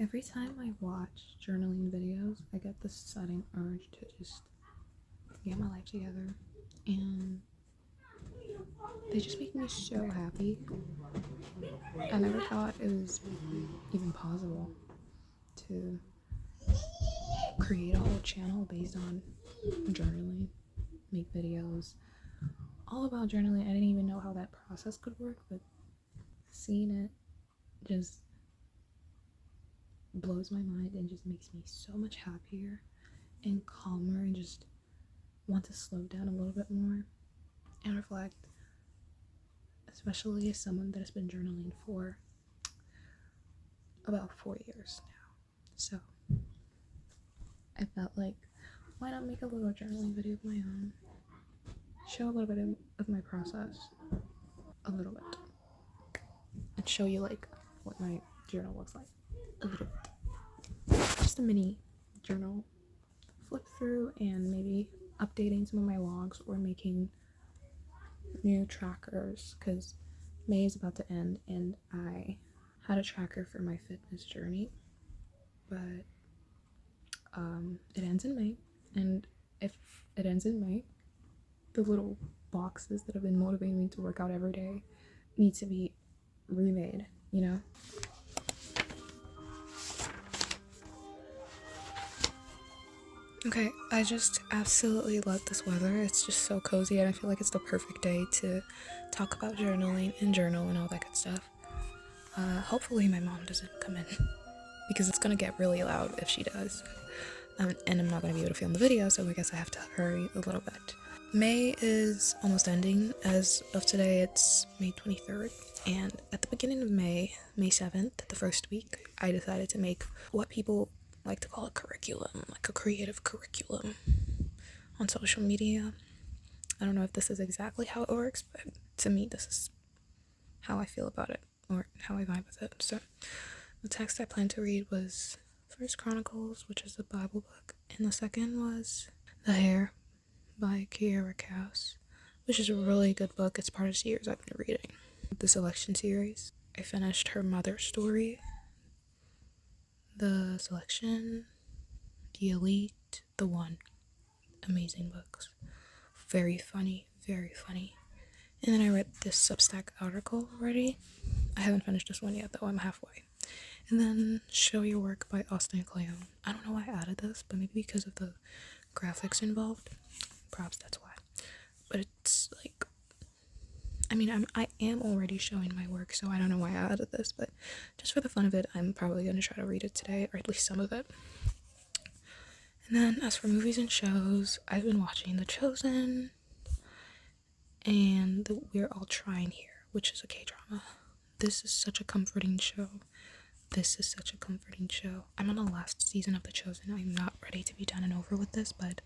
Every time I watch journaling videos, I get this sudden urge to just get my life together, and they just make me so happy. I never thought it was even possible to create a whole channel based on journaling, make videos all about journaling. I didn't even know how that process could work, but seeing it just blows my mind and just makes me so much happier and calmer, and just want to slow down a little bit more and reflect, especially as someone that has been journaling for about 4 years now. So I felt like, why not make a little journaling video of my own, show a little bit of my process, a little bit, and show you like what my journal looks like a little bit. Just a mini journal flip through, and maybe updating some of my logs or making new trackers, because May is about to end and I had a tracker for my fitness journey, but it ends in May, and if it ends in May, the little boxes that have been motivating me to work out every day need to be remade, you know? Okay, I just absolutely love this weather. It's just so cozy, and I feel like it's the perfect day to talk about journaling and journal and all that good stuff. Hopefully my mom doesn't come in, because it's gonna get really loud if she does. And I'm not gonna be able to film the video, so I guess I have to hurry a little bit. May is almost ending. As of today, it's May 23rd. And at the beginning of May 7th, the first week, I decided to make what people like to call a curriculum, like a creative curriculum on social media. I don't know if this is exactly how it works, but to me, this is how I feel about it, or how I vibe with it. So the text I planned to read was First Chronicles, which is a Bible book, and the second was The Hair by kdrama, which is a really good book. It's part of the series I've been reading, the Selection series. I finished Her Mother Story, The Selection, The Elite, The One. Amazing books. Very funny, very funny. And then I read this Substack article already. I haven't finished this one yet, though. I'm halfway. And then Show Your Work by Austin Kleon. I don't know why I added this, but maybe because of the graphics involved. Perhaps that's why. But it's like, I mean, I am already showing my work, so I don't know why I added this, but just for the fun of it, I'm probably going to try to read it today, or at least some of it. And then as for movies and shows, I've been watching The Chosen and We're All Trying Here, which is a K-drama. This is such a comforting show. I'm on the last season of The Chosen. I'm not ready to be done and over with this, but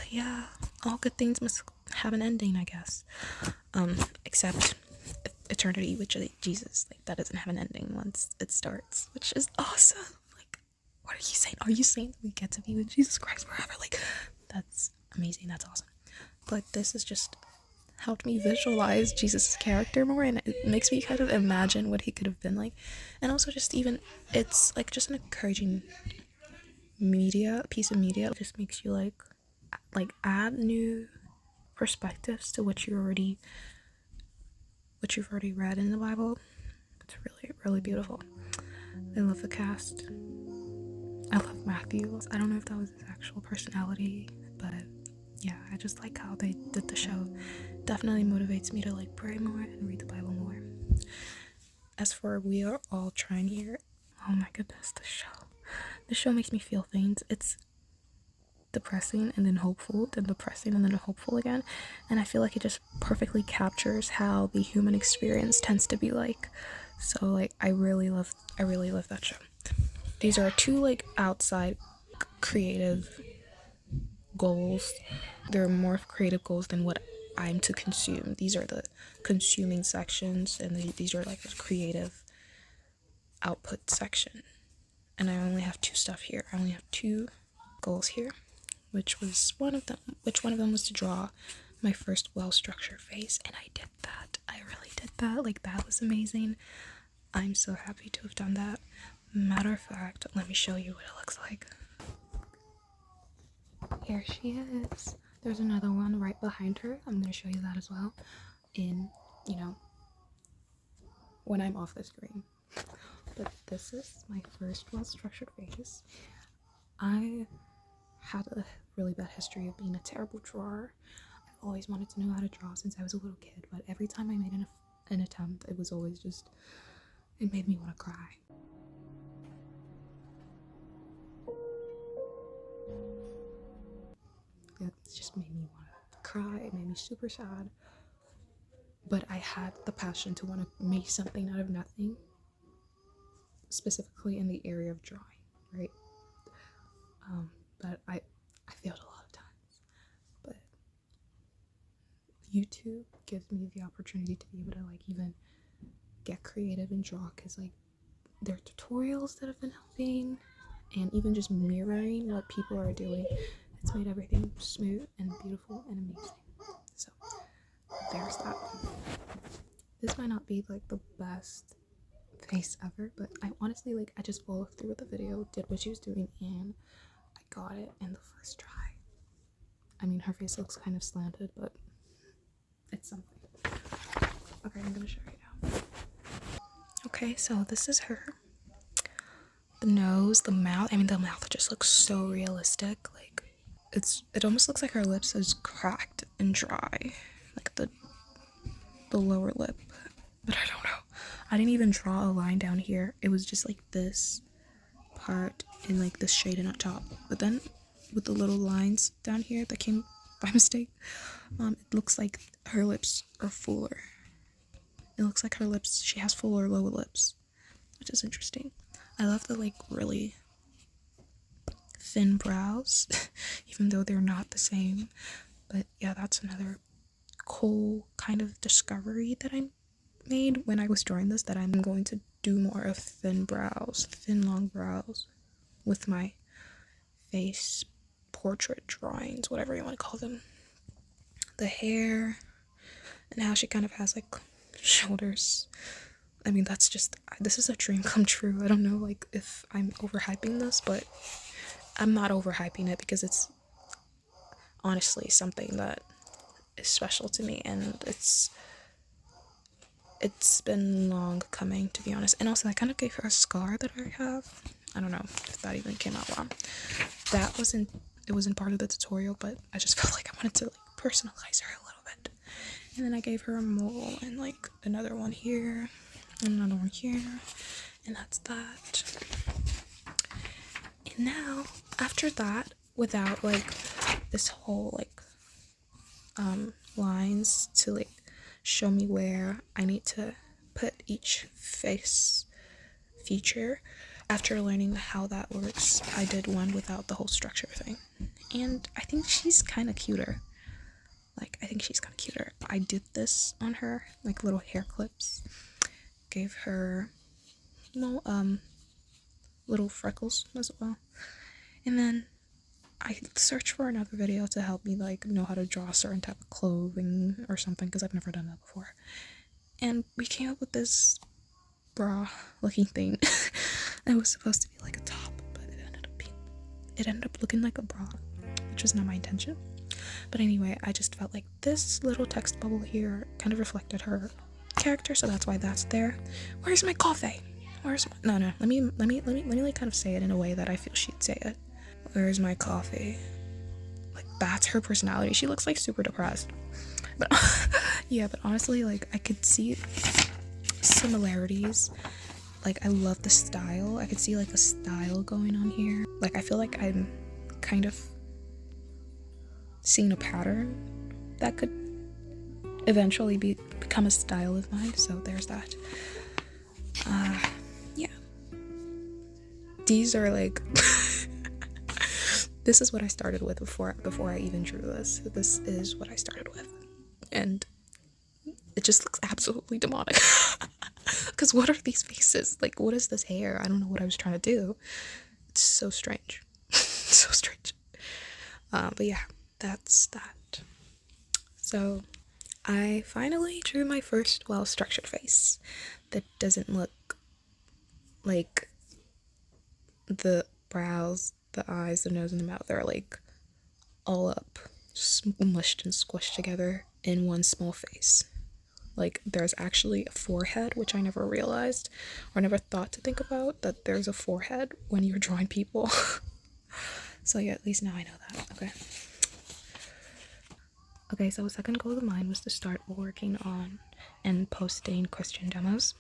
yeah, all good things must have an ending, I guess. Except Eternity, which is Jesus. Like, that doesn't have an ending once it starts, which is awesome. Like, what are you saying? Are you saying we get to be with Jesus Christ forever? Like, that's amazing. That's awesome. But this has just helped me visualize Jesus' character more, and it makes me kind of imagine what he could have been like. And also just even, it's like just an encouraging piece of media. It just makes you like add new perspectives to what you've already read in the Bible. It's really, really beautiful. I love the cast. I love Matthew. I don't know if that was his actual personality, but yeah, I just like how they did the show. Definitely motivates me to like pray more and read the Bible more. As for We Are All Trying Here, oh my goodness, the show makes me feel things. It's depressing and then hopeful, then depressing and then hopeful again, and I feel like it just perfectly captures how the human experience tends to be like. So like I really love that show. These are two like outside creative goals. They're more creative goals than what I'm to consume. These are the consuming sections, and these are like the creative output section. And I only have I only have two goals here, which one of them was to draw my first well-structured face, and I did that. I really did that. Like, that was amazing. I'm so happy to have done that. Matter of fact, let me show you what it looks like. Here she is. There's another one right behind her. I'm going to show you that as well in, you know, when I'm off the screen. But this is my first well-structured face. I had a really bad history of being a terrible drawer. I always wanted to know how to draw since I was a little kid, but every time I made an attempt, it was always just, it made me want to cry. It just made me want to cry. It made me super sad. But I had the passion to want to make something out of nothing, specifically in the area of drawing, right? But I failed a lot of times. But YouTube gives me the opportunity to be able to like even get creative and draw, because like there are tutorials that have been helping, and even just mirroring what people are doing. It's made everything smooth and beautiful and amazing. So there's that. This might not be like the best face ever, but I honestly like, I just followed through with the video, did what she was doing, and I got it in the first try. I mean, her face looks kind of slanted, but it's something. Okay, I'm gonna show you now. Okay, so this is her. The nose, the mouth. I mean, the mouth just looks so realistic. Like it almost looks like her lips is cracked and dry, like the lower lip. But I don't know. I didn't even draw a line down here. It was just like this part and like this shading on top. But then with the little lines down here that came by mistake, it looks like her lips are fuller. It looks like her lips, she has fuller lower lips, which is interesting. I love the like really thin brows, even though they're not the same. But yeah, that's another cool kind of discovery that I made when I was drawing this, that I'm going to do more of thin brows, thin long brows with my face portrait drawings, whatever you want to call them. The hair and how she kind of has like shoulders. I mean, that's just, this is a dream come true. I don't know like if I'm overhyping this, but I'm not overhyping it because it's honestly something that is special to me, and it's been long coming, to be honest. And also I kind of gave her a scar that I have. I don't know if that even came out well. That wasn't part of the tutorial, but I just felt like I wanted to like personalize her a little bit. And then I gave her a mole and like another one here and another one here, and that's that. And now after that, without like this whole like lines to like show me where I need to put each face feature, after learning how that works, I did one without the whole structure thing, and I think she's kind of cuter. I did this on her, like little hair clips, gave her little freckles as well, and then I searched for another video to help me like know how to draw a certain type of clothing or something, because I've never done that before, and we came up with this bra looking thing. It was supposed to be like a top, but it ended up looking like a bra, which was not my intention. But anyway, I just felt like this little text bubble here kind of reflected her character, so that's why that's there. Where's my coffee? No, let me like kind of say it in a way that I feel she'd say it. Where's my coffee? Like that's her personality. She looks like super depressed. But yeah, but honestly, like I could see similarities. Like I love the style. I could see like a style going on here. Like I feel like I'm kind of seeing a pattern that could eventually become a style of mine. So there's that. Yeah. These are like this is what I started with before I even drew this. This is what I started with. And it just looks absolutely demonic. Because what are these faces? Like, what is this hair? I don't know what I was trying to do. It's so strange. So strange. But yeah, that's that. So I finally drew my first well-structured face that doesn't look like the brows, the eyes, the nose, and the mouth are like all up, smushed and squished together in one small face. Like, there's actually a forehead, which I never realized or never thought to think about, that there's a forehead when you're drawing people. So yeah, at least now I know that. Okay, so a second goal of mine was to start working on and posting Christian demos.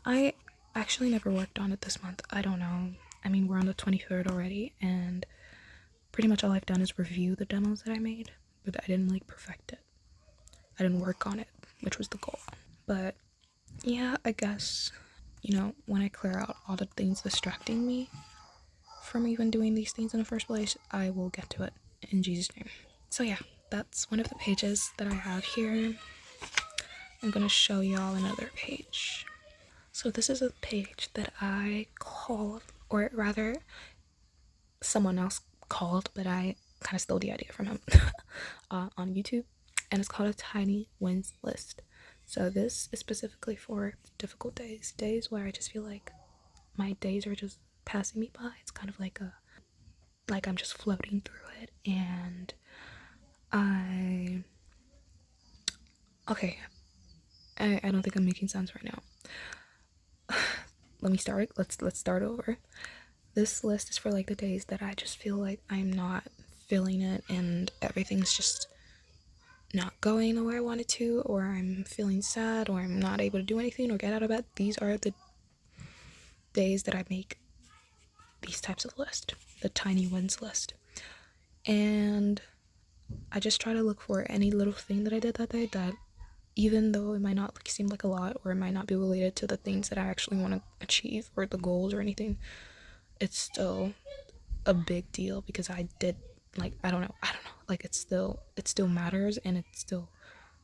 I actually never worked on it this month. I don't know. I mean, we're on the 23rd already, and pretty much all I've done is review the demos that I made, but I didn't like perfect it. I didn't work on it, which was the goal. But yeah, I guess, when I clear out all the things distracting me from even doing these things in the first place, I will get to it in Jesus' name. So yeah, that's one of the pages that I have here. I'm gonna show y'all another page. So this is a page that I called, or rather someone else called, but I kind of stole the idea from him on YouTube, and it's called a tiny wins list. So this is specifically for difficult days where I just feel like my days are just passing me by. It's kind of like I'm just floating through it, and I don't think I'm making sense right now. Let me start. Let's start over. This list is for like the days that I just feel like I'm not feeling it and everything's just not going the way I want it to, or I'm feeling sad, or I'm not able to do anything or get out of bed. These are the days that I make these types of lists, the tiny wins list. And I just try to look for any little thing that I did that day that, even though it might not seem like a lot, or it might not be related to the things that I actually want to achieve or the goals or anything, it's still a big deal because I did, like, I don't know, like it still matters, and it's still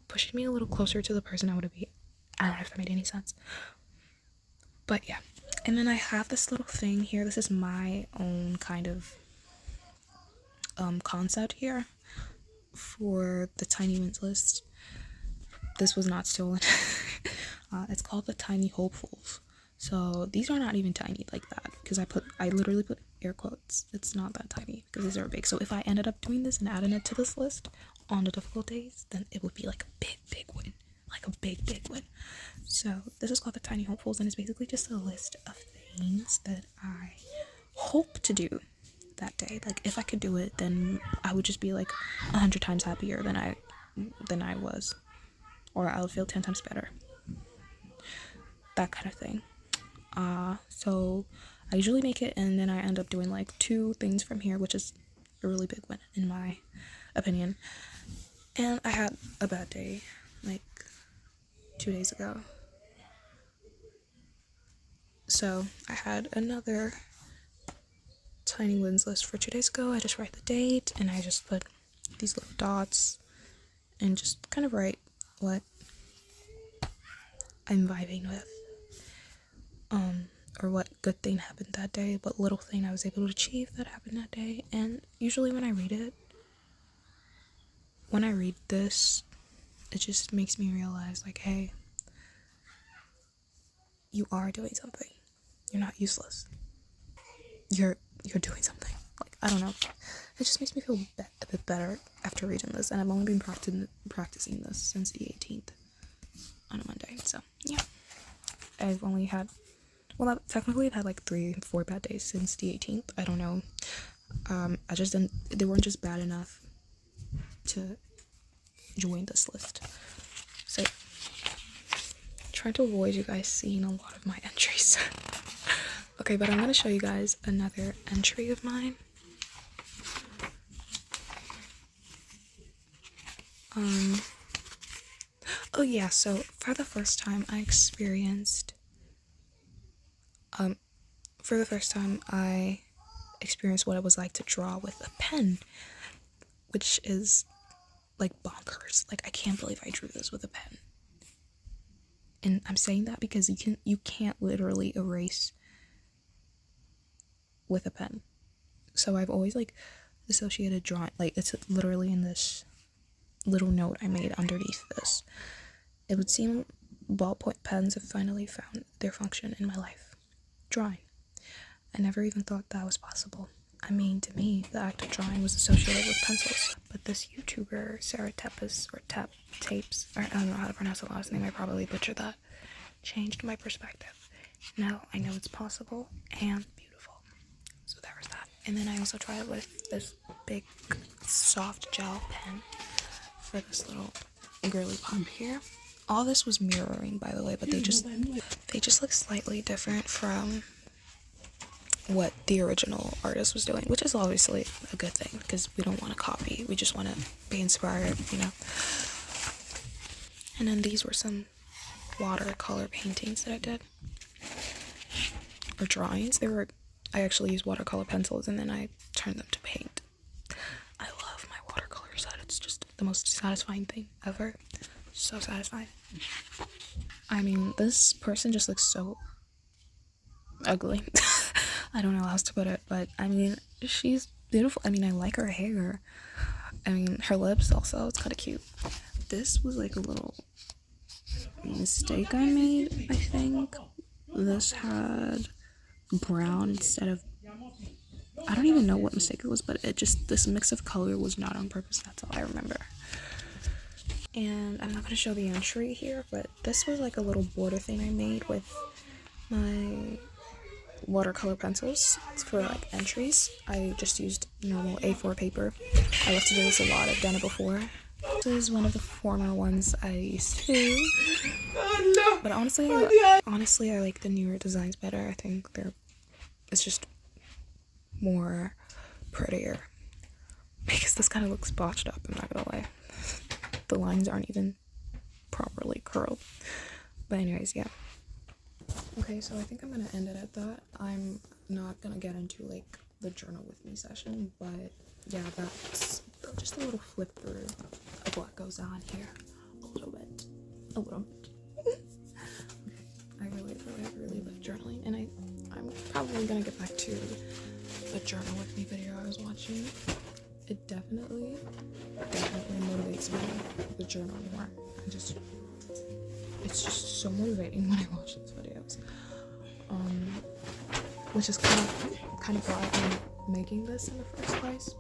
pushing me a little closer to the person I want to be. I don't know if that made any sense, but yeah. And then I have this little thing here. This is my own kind of concept here for the tiny wins list. This was not stolen. It's called the tiny hopefuls. So these are not even tiny like that, because I literally put air quotes. It's not that tiny because these are big. So if I ended up doing this and adding it to this list on the difficult days, then it would be like a big win, like a big win. So this is called the tiny hopefuls, and it's basically just a list of things that I hope to do that day. Like, if I could do it, then I would just be like 100 times happier than I was, or I would feel 10 times better, that kind of thing. So I usually make it, and then I end up doing like 2 things from here, which is a really big win in my opinion. And I had a bad day like 2 days ago, so I had another tiny wins list for 2 days ago. I just write the date, and I just put these little dots and just kind of write what I'm vibing with, or what good thing happened that day, what little thing I was able to achieve that happened that day. And usually when I read this, it just makes me realize, like, hey, you are doing something. You're not useless. You're doing something. Like, I don't know. It just makes me feel a bit better after reading this, and I've only been practicing this since the 18th on a Monday. So yeah, I've technically had like 3-4 bad days since the 18th. I don't know. I just didn't. They weren't just bad enough to join this list. So trying to avoid you guys seeing a lot of my entries. Okay, but I'm gonna show you guys another entry of mine. Oh yeah, so for the first time I experienced what it was like to draw with a pen, which is like bonkers. Like, I can't believe I drew this with a pen. And I'm saying that because you can't literally erase with a pen. So I've always like associated drawing, like, it's literally in this little note I made underneath this. It would seem ballpoint pens have finally found their function in my life. Drawing. I never even thought that was possible. I mean, to me, the act of drawing was associated with pencils. But this YouTuber, Sarah Tepes, or Tapes, or I don't know how to pronounce the last name, I probably butchered that, changed my perspective. Now I know it's possible and beautiful. So there was that. And then I also tried it with this big soft gel pen for this little girly pop here. All this was mirroring, by the way, but they just look slightly different from what the original artist was doing, which is obviously a good thing because we don't want to copy, we just want to be inspired, you know. And then these were some watercolor paintings that I did, or drawings. I actually used watercolor pencils and then I turned them to paint. I love my watercolor set. It's just the most satisfying thing ever. So satisfying. I mean, this person just looks so ugly. I don't know how else to put it, but I mean, she's beautiful. I mean, I like her hair. I mean, her lips also, it's kind of cute. This was like a little mistake I made, I think. This had brown instead of, I don't even know what mistake it was, but this mix of color was not on purpose. That's all I remember. And I'm not going to show the entry here, but this was like a little border thing I made with my watercolor pencils for like entries. I just used normal A4 paper. I love to do this a lot. I've done it before. This is one of the former ones I used to do. But honestly, I like the newer designs better. I think it's just more prettier. Because this kind of looks botched up, I'm not gonna lie. The lines aren't even properly curled. But anyways, yeah. Okay, so I think I'm gonna end it at that. I'm not gonna get into like the journal with me session, but yeah, that's just a little flip through of what goes on here. A little bit. Okay, I really like journaling, and I'm probably gonna get back to the journal with me video I was watching. It definitely motivates me to journal more. It's just so motivating when I watch these videos. Which is kind of why I'm making this in the first place.